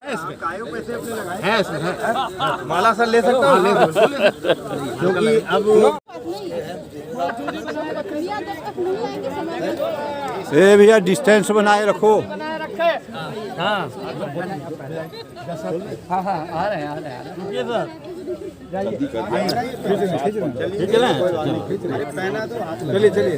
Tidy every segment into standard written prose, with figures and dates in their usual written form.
है इसमें है। माला सर ले सकता हूँ, क्योंकि अब ए भैया डिस्टेंस बनाए रखो। हाँ हाँ आ रहे हैं रुकिए सर। चलिए चलिए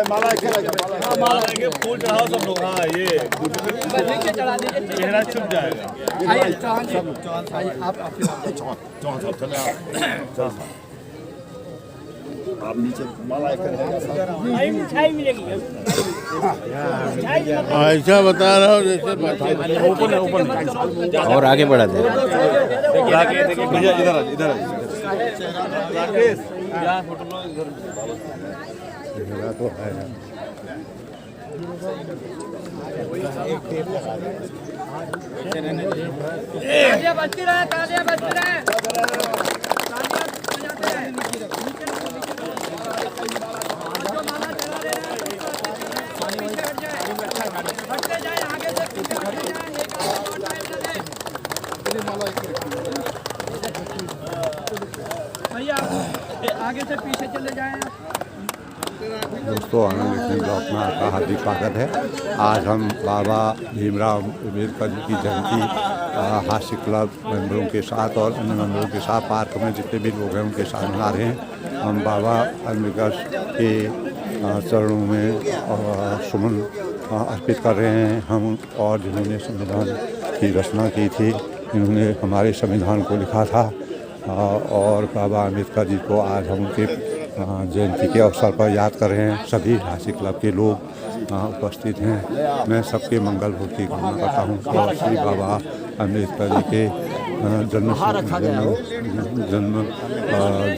माला के फूल चढ़ाओ सब लोग। हाँ ये चेहरा छुप जाएगा। आप नीचे माला ऐसा बता रहा हूँ जैसे और आगे बढ़ा दे। इधर राकेश तो है तालियां बजती रहे, तालियां बजती रहे। भैया आगे से पीछे चले जाएं। दोस्तों, आनंद लिखने ब्लॉक में आपका हार्दिक स्वागत है। आज हम बाबा भीमराव अम्बेडकर जी की जयंती हास्य क्लब मेंबरों के साथ और अन्य मेंबरों के साथ पार्क में जितने भी लोग हैं उनके साथ मना रहे हैं। हम बाबा अम्बेडकर के चरणों में सुमन अर्पित कर रहे हैं। हम और जिन्होंने संविधान की रचना की थी, इन्होंने हमारे संविधान को लिखा था और बाबा अम्बेडकर जी को आज हम उनके जयंती के अवसर पर याद कर रहे हैं। सभी हास्य क्लब के लोग उपस्थित हैं। मैं सबके मंगल भोग की कामना करता हूँ और श्री बाबा अम्बेडकर जी के जन्म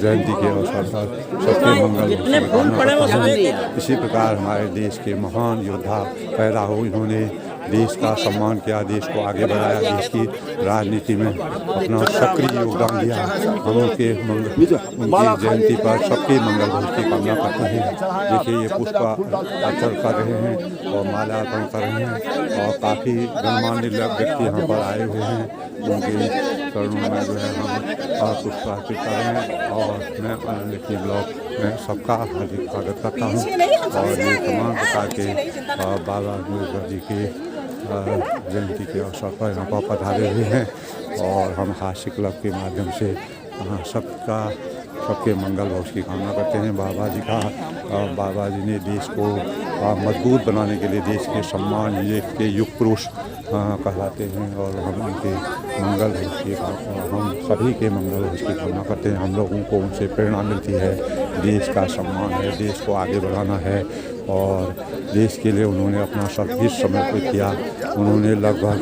जयंती के अवसर पर सबके मंगल भोग की कामना करता हूँ। इसी प्रकार हमारे देश के महान योद्धा पैदा हो, इन्होंने देश का सम्मान किया, देश को आगे बढ़ाया, देश की राजनीति में अपना सक्रिय योगदान दिया। हम उनकी जयंती पर सबके मंगल भोग की कामना करते हैं। देखिए ये पुष्प अर्चन कर रहे हैं और माला अर्पण कर रहे हैं और काफ़ी गणमान्य व्यक्ति यहाँ पर आए हुए हैं। उनके चरणों में जो है हम पुष्प अर्पित कर रहे हैं और मैं आनंद लिखने ब्लॉक में सबका हार्दिक स्वागत करता हूँ। और ये तमाम प्रकार के बाबा अम्बेडकर जी के जयंती के अवसर पर यहाँ पर पधारे हुए हैं और हम हास्य क्लब के माध्यम से सबके मंगल भोग की कामना करते हैं। बाबा जी ने देश को मजबूत बनाने के लिए देश के सम्मान ये के युग पुरुष कहलाते हैं और हम उनके मंगल भोग की हम सभी के मंगल भोग की कामना करते हैं। हम लोगों को उनसे प्रेरणा मिलती है। देश का सम्मान है, देश को आगे बढ़ाना है और देश के लिए उन्होंने अपना सर्विस समर्पित किया। उन्होंने लगभग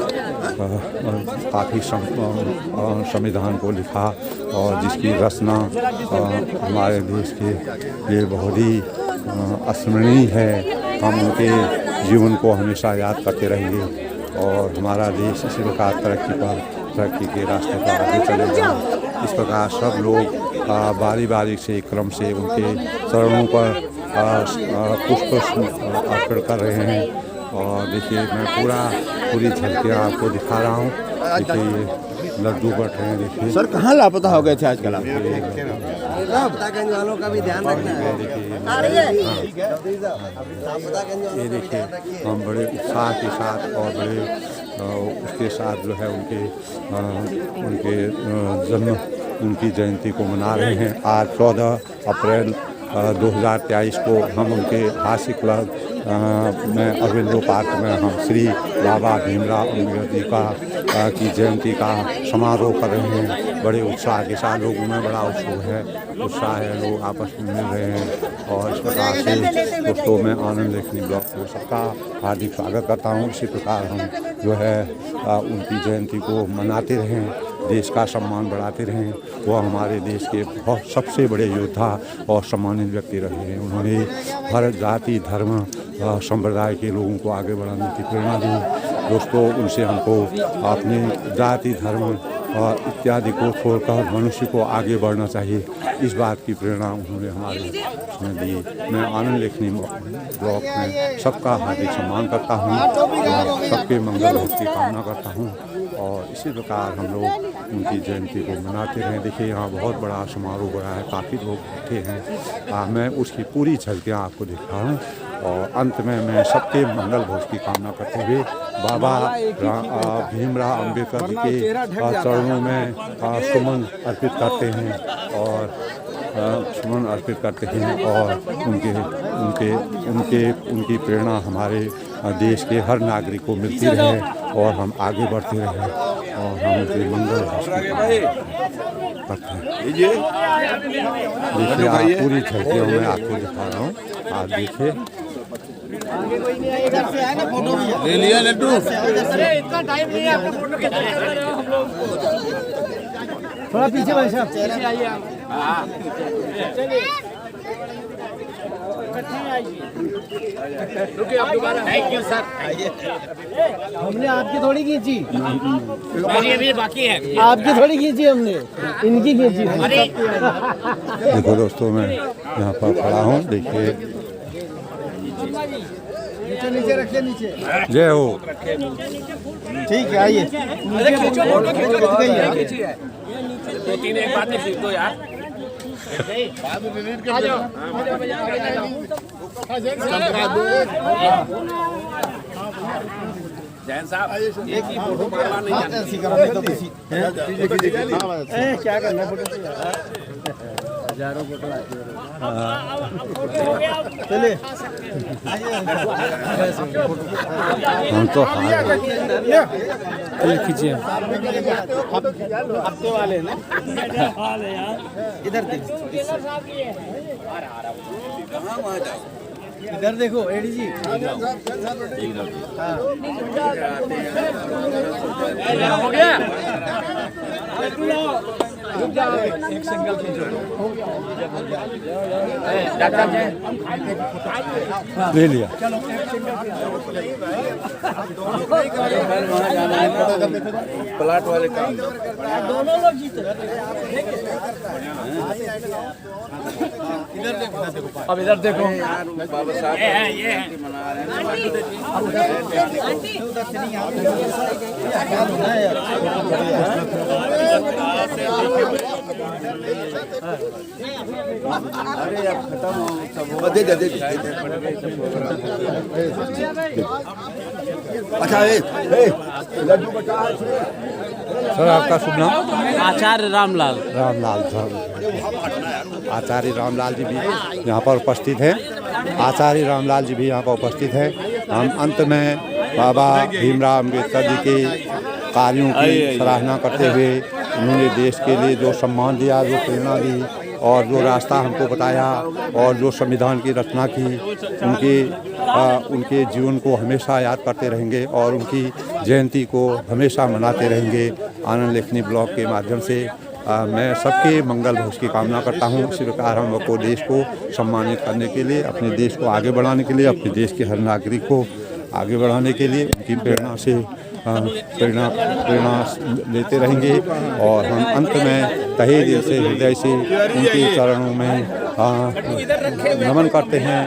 काफ़ी संविधान को लिखा और जिसकी रचना हमारे देश के लिए बहुत ही अस्मरणीय है। हम उनके जीवन को हमेशा याद करते रहेंगे और हमारा देश इसी प्रकार तरक्की के रास्ते पर आगे चलेगा। इस प्रकार सब लोग बारी बारी से क्रम से उनके चरणों पर पुष्प अर्पण कर रहे हैं। और देखिए मैं पूरी झलकियाँ आपको दिखा रहा हूँ। देखिए ये लड्डू बट रहे हैं। देखिए सर कहाँ लापता हो गए थे आजकल आप? लापतागंज वालों का भी ध्यान रखना है। ये देखिए हम बड़े उत्साह के साथ और बड़े उसके साथ जो है उनके जन्म उनकी जयंती को मना रहे हैं। आज 14 अप्रैल 2023 को हम उनके हास्य क्लब में अरविंदो पार्क में हम श्री बाबा भीमराव अम्बेडकर जी की जयंती का समारोह कर रहे हैं। बड़े उत्साह के साथ लोगों में बड़ा उत्साह है, लोग आपस में मिल रहे हैं और इस प्रकार से दोस्तों मैं आनंद लिखने ब्लॉक को सबका हार्दिक स्वागत करता हूँ। इसी प्रकार हम जो है उनकी जयंती को मनाते रहें, देश का सम्मान बढ़ाते रहें। वो हमारे देश के बहुत सबसे बड़े योद्धा और सम्मानित व्यक्ति रहे हैं। उन्होंने हर जाति धर्म संप्रदाय के लोगों को आगे बढ़ाने की प्रेरणा दी। दोस्तों उनसे हमको अपने जाति धर्म इत्यादि को छोड़कर मनुष्य को आगे बढ़ना चाहिए। इस बात की प्रेरणा उन्होंने हमारे उसमें दी। मैं आनंद लेखनी ब्लॉक में सबका हार्दिक सम्मान करता हूँ और सबके मंगल की कामना करता हूँ और इसी प्रकार हम लोग उनकी जयंती को मनाते रहें। देखिए यहाँ बहुत बड़ा समारोह हो रहा है, काफ़ी लोग बैठे हैं। मैं उसकी पूरी झलकियाँ आपको दिखा रहा हूँ और अंत में मैं सबके मंगल भोज की कामना करते हुए बाबा भीमराव अम्बेडकर जी के चरणों में सुमन अर्पित करते हैं और सुमन अर्पित करते हैं और उनकी प्रेरणा हमारे देश के हर नागरिक को मिलती रहे और हम आगे बढ़ते रहें और हम उनके मंगल करते हैं। देखिए आप पूरी झलकियों में आपको दिखा रहा हूँ, आप देखिए। ले लिया लड्डू। इतना टाइम नहीं है, आपको फोटो खींच कर रहे हो हम लोग। थोड़ा पीछे भाई साहब, पीछे आइए आप। चलिए थैंक यू सर। हमने आपकी थोड़ी खींची, अभी बाकी है। आपकी थोड़ी खींची हमने, इनकी खींची। देखो दोस्तों मैं यहाँ पर खड़ा हूँ, देखिए नीचे रखिए, नीचे। जय हो। ठीक है आइए। दो तीन एक बात नहीं सीखो यार। जैन साहब एक ही फोटो मारवा नहीं क्या करना फोटो से, हजारों फोटो आती है। चलिए हम तो खींचिए। हफ्ते वाले ना इधर इधर देखो एडी जी। हो गया। एक सिंगल ले लिया। प्लाट वाले काम दोनों लोग जीते। अब इधर देखो। बाबा साहब ये है। अरे अब खत्म हो सब। दे अच्छा लड्डू बचा। सर आपका शुभ नाम? आचार्य रामलाल। रामलाल सर, आचार्य रामलाल जी भी यहाँ पर उपस्थित हैं। आचार्य रामलाल जी भी यहाँ पर उपस्थित हैं। हम अंत में बाबा भीमराव अम्बेडकर जी के कार्यों की सराहना करते हुए उन्होंने देश के लिए जो सम्मान दिया, जो प्रेरणा दी और जो रास्ता हमको बताया और जो संविधान की रचना की, उनके जीवन को हमेशा याद करते रहेंगे और उनकी जयंती को हमेशा मनाते रहेंगे। आनंद लेखनी ब्लॉग के माध्यम से मैं सबके मंगल भोज की कामना करता हूँ। इसी प्रकार हम अपने देश को सम्मानित करने के लिए, अपने देश को आगे बढ़ाने के लिए, अपने देश के हर नागरिक को आगे बढ़ाने के लिए उनकी प्रेरणा से प्रेरणा लेते रहेंगे और हम अंत में तहे दिल से, हृदय से उनके चरणों में नमन करते हैं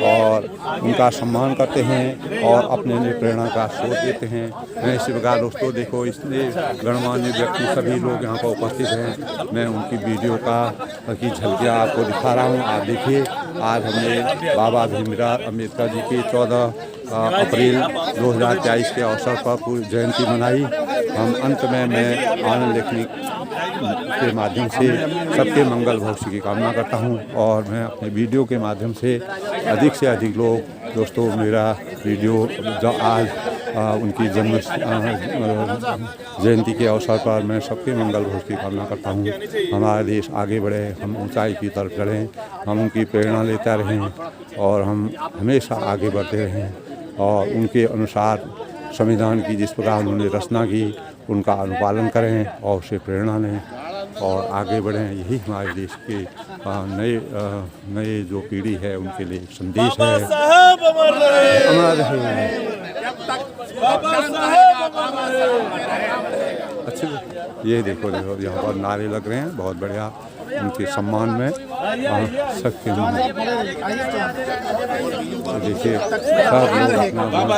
और उनका सम्मान करते हैं और अपने लिए प्रेरणा का स्रोत देते हैं। मैं इसी प्रकार दोस्तों देखो, इसलिए गणमान्य व्यक्ति सभी लोग यहाँ पर उपस्थित हैं। मैं उनकी वीडियो की झलकियाँ आपको दिखा रहा हूँ। आप देखिए, आज हमने बाबा भीमराव अम्बेडकर जी के 14 अप्रैल 2023 के अवसर पर पूरी जयंती मनाई। हम अंत में मैं आनंद लेखनी के माध्यम से सबके मंगल भविष्य की कामना करता हूं और मैं अपने वीडियो के माध्यम से अधिक लोग दोस्तों मेरा वीडियो जो आज उनकी जन्म जयंती के अवसर पर मैं सबके मंगल भविष्य की कामना करता हूं। हमारा देश आगे बढ़े, हम ऊंचाई की तरफ बढ़ें, हम उनकी प्रेरणा लेते रहें और हम हमेशा आगे बढ़ते रहें और उनके अनुसार संविधान की जिस प्रकार उन्होंने रचना की उनका अनुपालन करें और उससे प्रेरणा लें और आगे बढ़ें। यही हमारे देश के नए जो पीढ़ी है उनके लिए एक संदेश है। अमर रहे। अच्छे ये देखो देखो यहाँ पर नारे लग रहे हैं बहुत बढ़िया उनके सम्मान में सबके तो देखिए सब लोग अपना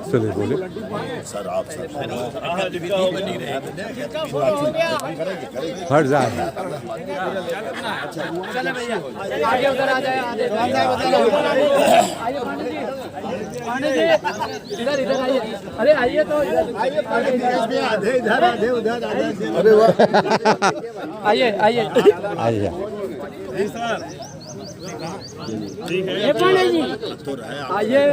चले बोले सर आप हट जाए आगे उधर आ जाए इधर इधर आइए अरे आइए तो आइए आइए आइए आइए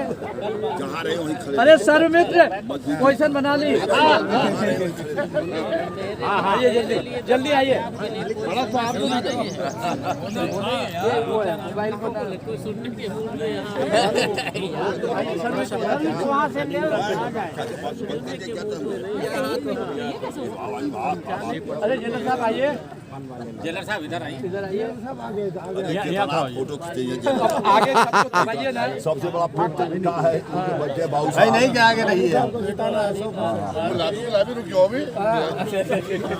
अरे सर मित्र पोजीशन बना ली आइए जल्दी जल्दी आइए अरे जनरल साहब आइए जनरल साहब इधर आइए फोटो खींचिए आगे सबको दबाइए ना सबसे बड़ा फोटो लिखा है उनके बर्थडे बाबू नहीं नहीं क्या आगे नहीं है गुलाबी गुलाबी रुकियो अभी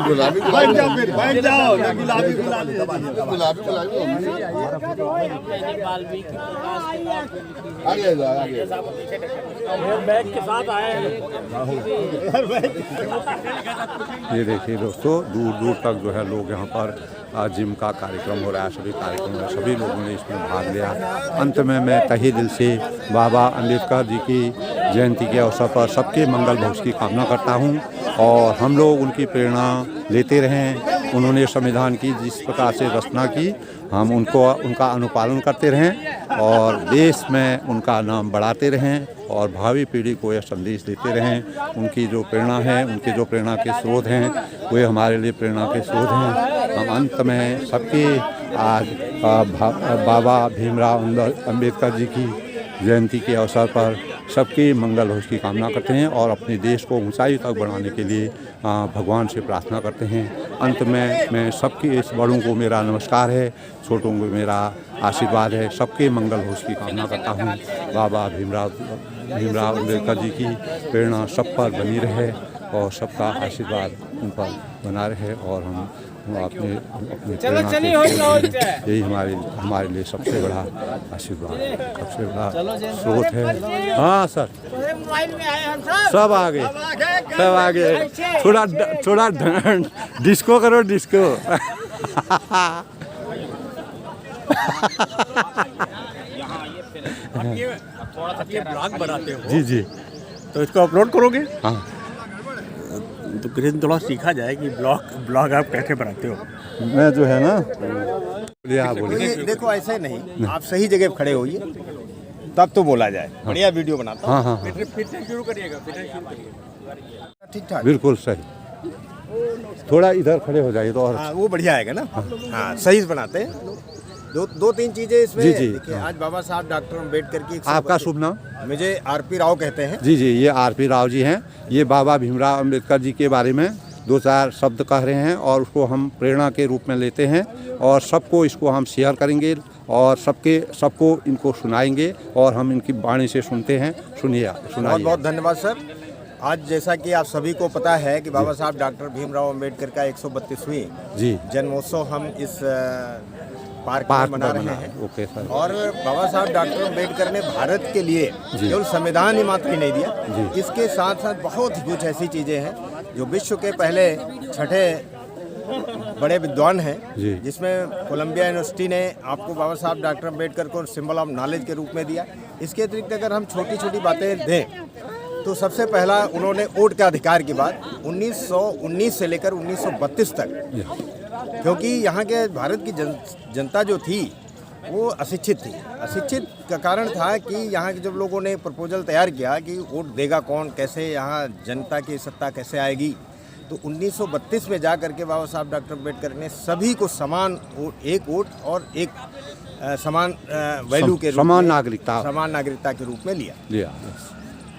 गुलाबी बैठ जाओ फिर बैठ जाओ गुलाबी गुलाबी गुलाबी गुलाबी आगे जाओ आगे बैग के साथ आए ये देखिए दोस्तों दूर दूर तक जो है लोग यहाँ पर जिम का कार्यक्रम हो रहा है सभी कार्यक्रम में सभी लोगों ने इसमें भाग लिया। अंत में मैं तहे दिल से बाबा अम्बेडकर जी की जयंती के अवसर पर सबके मंगल भविष्य की कामना करता हूँ और हम लोग उनकी प्रेरणा लेते रहें। उन्होंने संविधान की जिस प्रकार से रचना की हम उनका अनुपालन करते रहें और देश में उनका नाम बढ़ाते रहें और भावी पीढ़ी को यह संदेश देते रहें। उनकी जो प्रेरणा है उनके जो प्रेरणा के स्रोत हैं वे हमारे लिए प्रेरणा के स्रोत हैं। हम अंत में सबके आज बाबा भीमराव अम्बेडकर जी की जयंती के अवसर पर सबके मंगल भविष्य की कामना करते हैं और अपने देश को ऊंचाई तक बढ़ाने के लिए भगवान से प्रार्थना करते हैं। अंत में मैं सबके इस बड़ों को मेरा नमस्कार है, छोटों को मेरा आशीर्वाद है। सबके मंगल भविष्य की कामना करता हूँ। बाबा भीमराव अम्बेडकर जी की प्रेरणा सब पर बनी रहे और सबका आशीर्वाद उन पर बना रहे और हम अपने प्रेरणा के यही हमारे लिए सबसे बड़ा आशीर्वाद सबसे बड़ा स्रोत है। हाँ सर सब आगे थोड़ा डिस्को करो डिस्को थोड़ा सा ब्लॉग बनाते हो जी जी तो इसको अपलोड करोगे? हाँ तो किसी थोड़ा सीखा जाए कि ब्लॉग आप कैसे बनाते हो। मैं जो है ना बोलिए देखो ऐसे नहीं आप सही जगह खड़े होइए तब तो बोला जाए। बढ़िया वीडियो बनाता हूं। हाँ हाँ फिर से शुरू करिएगा ठीक ठाक बिल्कुल सही। थोड़ा इधर खड़े हो जाइए तो और हाँ वो बढ़िया आएगा ना। हाँ सही बनाते हैं। दो तीन चीजें इसमें जी, जी, देखिए आज बाबा साहब डॉक्टर अम्बेडकर की आपका शुभ नाम? मुझे आरपी राव कहते हैं। जी जी ये आरपी राव जी हैं। ये बाबा भीमराव अम्बेडकर जी के बारे में दो चार शब्द कह रहे हैं और उसको हम प्रेरणा के रूप में लेते हैं और सबको इसको हम शेयर करेंगे और सबको इनको सुनाएंगे और हम इनकी वाणी से सुनते हैं। सुनिए बहुत बहुत धन्यवाद सर। आज जैसा कि आप सभी को पता है कि बाबा साहब डॉक्टर भीमराव अम्बेडकर का 132वीं जी जन्मोत्सव हम इस पार्क में मना रहे हैं। Okay sir. और बाबा साहब डॉक्टर अम्बेडकर ने भारत के लिए केवल संविधान ही मात्र ही नहीं दिया, इसके साथ साथ बहुत कुछ ऐसी चीज़ें हैं जो विश्व के पहले छठे बड़े विद्वान हैं, जिसमें कोलंबिया यूनिवर्सिटी ने आपको बाबा साहब डॉक्टर अम्बेडकर को सिंबल ऑफ नॉलेज के रूप में दिया। इसके अतिरिक्त अगर हम छोटी छोटी बातें दें तो सबसे पहला उन्होंने वोट के अधिकार की बात 1919 से लेकर 1932 तक, क्योंकि यहाँ के भारत की जनता जो थी वो अशिक्षित थी। अशिक्षित का कारण था कि यहाँ के जब लोगों ने प्रपोजल तैयार किया कि वोट देगा कौन, कैसे यहाँ जनता की सत्ता कैसे आएगी, तो 1932 में जा करके बाबा साहब डॉक्टर अम्बेडकर ने सभी को समान एक वोट और एक समान वैल्यू के रूप में समान नागरिकता के रूप में लिया।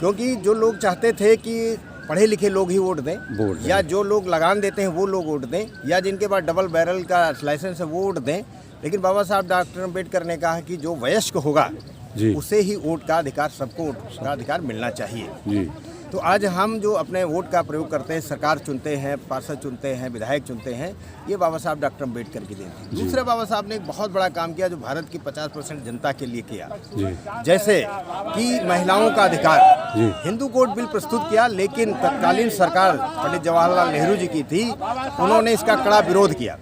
क्योंकि जो लोग चाहते थे कि पढ़े लिखे लोग ही वोट दें या जो लोग लगान देते हैं वो लोग वोट दें या जिनके पास डबल बैरल का लाइसेंस है वो वोट दें, लेकिन बाबा साहब डॉक्टर अम्बेडकर ने कहा कि जो वयस्क होगा जी। उसे ही वोट का अधिकार, सबको वोट का अधिकार मिलना चाहिए। जी तो आज हम जो अपने वोट का प्रयोग करते हैं, सरकार चुनते हैं, पार्षद चुनते हैं, विधायक चुनते हैं, ये बाबा साहब डॉक्टर अम्बेडकर की देन थी। दूसरे बाबा साहब ने एक बहुत बड़ा काम किया जो भारत की 50% जनता के लिए किया, जी जैसे कि महिलाओं का अधिकार। जी। हिंदू कोड बिल प्रस्तुत किया, लेकिन तत्कालीन सरकार पंडित जवाहरलाल नेहरू जी की थी, उन्होंने इसका कड़ा विरोध किया।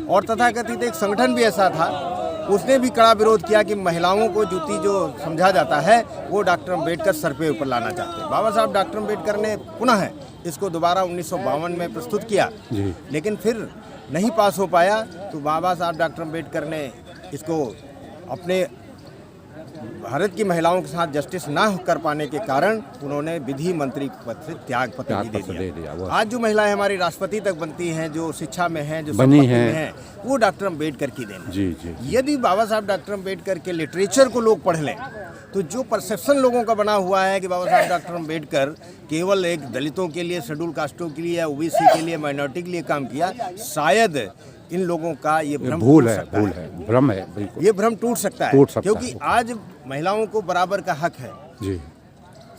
और तथाकथित एक संगठन भी ऐसा था, उसने भी कड़ा विरोध किया कि महिलाओं को जूती जो समझा जाता है वो डॉक्टर अम्बेडकर सर पे ऊपर लाना चाहते हैं। बाबा साहब डॉक्टर अम्बेडकर ने पुनः इसको दोबारा 1952 में प्रस्तुत किया, लेकिन फिर नहीं पास हो पाया। तो बाबा साहब डॉक्टर अम्बेडकर ने इसको अपने भारत की महिलाओं के साथ जस्टिस ना कर पाने के कारण उन्होंने विधि मंत्री पद से त्याग पत्र भी दे दिया। आज जो महिलाएं हमारी राष्ट्रपति तक बनती हैं, जो शिक्षा में हैं, जो बनी संपत्ति हैं, में हैं, वो डॉक्टर अम्बेडकर की देन है। जी जी। यदि बाबा साहब डॉक्टर अम्बेडकर के लिटरेचर को लोग पढ़ लें तो जो परसेप्शन लोगों का बना हुआ है कि बाबा साहब डॉक्टर अम्बेडकर केवल एक दलितों के लिए, शेड्यूल कास्टों के लिए या ओबीसी के लिए, माइनॉरिटी के लिए काम किया, शायद इन लोगों का ये भ्रम भूल टूट है, सकता भूल है, भ्रम है, बिल्कुल ये भ्रम टूट सकता है, टूट सकता क्योंकि है। आज महिलाओं को बराबर का हक है जी।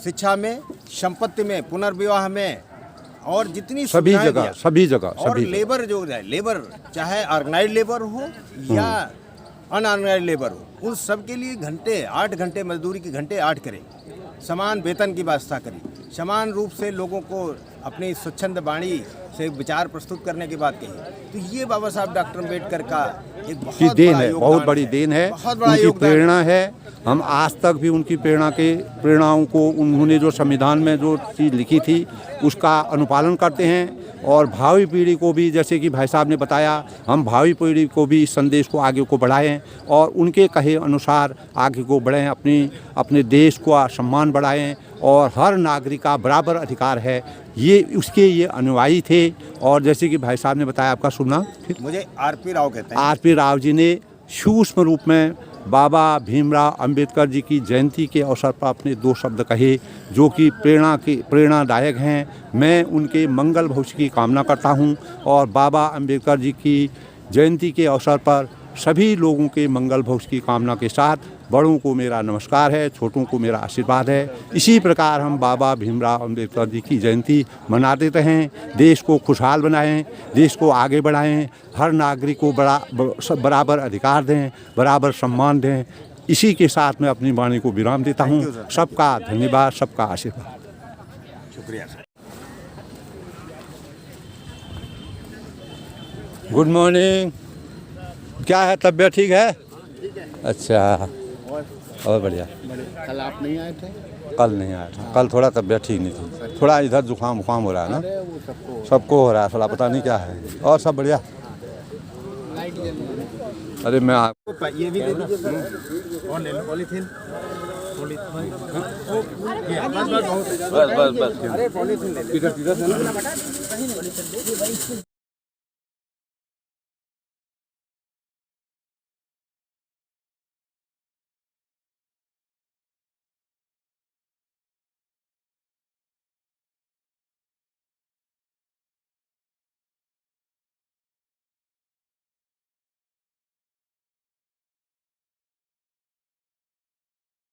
शिक्षा में, संपत्ति में, पुनर्विवाह में और जितनी सभी सुविधाएं जगह, दिया। सभी जगह, और सभी जगह। लेबर जो है, लेबर चाहे ऑर्गेनाइज लेबर हो या अनऑर्गेनाइज लेबर हो, उन सब के लिए घंटे 8 घंटे मजदूरी के घंटे 8 करें, समान वेतन की व्यवस्था करें, समान रूप से लोगों को अपनी स्वच्छंद वाणी से विचार प्रस्तुत करने की बात कही। तो ये बाबा साहब डॉक्टर अम्बेडकर का एक की बहुत देन बड़ा है, योगदान बहुत बड़ी देन है, बहुत बड़ा उनकी योगदान प्रेरणा है। हम आज तक भी उनकी प्रेरणाओं को, उन्होंने जो संविधान में जो चीज़ लिखी थी उसका अनुपालन करते हैं। और भावी पीढ़ी को भी, जैसे कि भाई साहब ने बताया, हम भावी पीढ़ी को भी इस संदेश को आगे को बढ़ाएं और उनके कहे अनुसार आगे को बढ़ें, अपने देश को सम्मान बढ़ाएं और हर नागरिक का बराबर अधिकार है, ये उसके ये अनुयायी थे। और जैसे कि भाई साहब ने बताया, आपका शुभ नाम? मुझे आरपी राव कहते हैं। आरपी राव जी ने सूक्ष्म रूप में बाबा भीमराव अंबेडकर जी की जयंती के अवसर पर अपने 2 शब्द कहे जो कि प्रेरणादायक हैं। मैं उनके मंगल भविष्य की कामना करता हूं और बाबा अंबेडकर जी की जयंती के अवसर पर सभी लोगों के मंगल भविष्य की कामना के साथ बड़ों को मेरा नमस्कार है, छोटों को मेरा आशीर्वाद है। इसी प्रकार हम बाबा भीमराव अंबेडकर जी की जयंती मनाते रहें, देश को खुशहाल बनाएं, देश को आगे बढ़ाएं, हर नागरिक को बराबर अधिकार दें, बराबर सम्मान दें। इसी के साथ मैं अपनी वाणी को विराम देता हूँ। सबका धन्यवाद, सबका आशीर्वाद। शुक्रिया सर। Good morning. क्या है, तबीयत ठीक है? अच्छा, और बढ़िया। कल आप नहीं आए थे? कल नहीं आया था, कल थोड़ा तबीयत ठीक नहीं थी, थोड़ा इधर जुकाम हो रहा है ना, सबको हो रहा है, थोड़ा पता नहीं क्या है। और सब बढ़िया। अरे मैं आपको ये भी दे दीजिए सर, और ले लो पॉलीथीन। बस। अरे पॉलीथीन ले लो।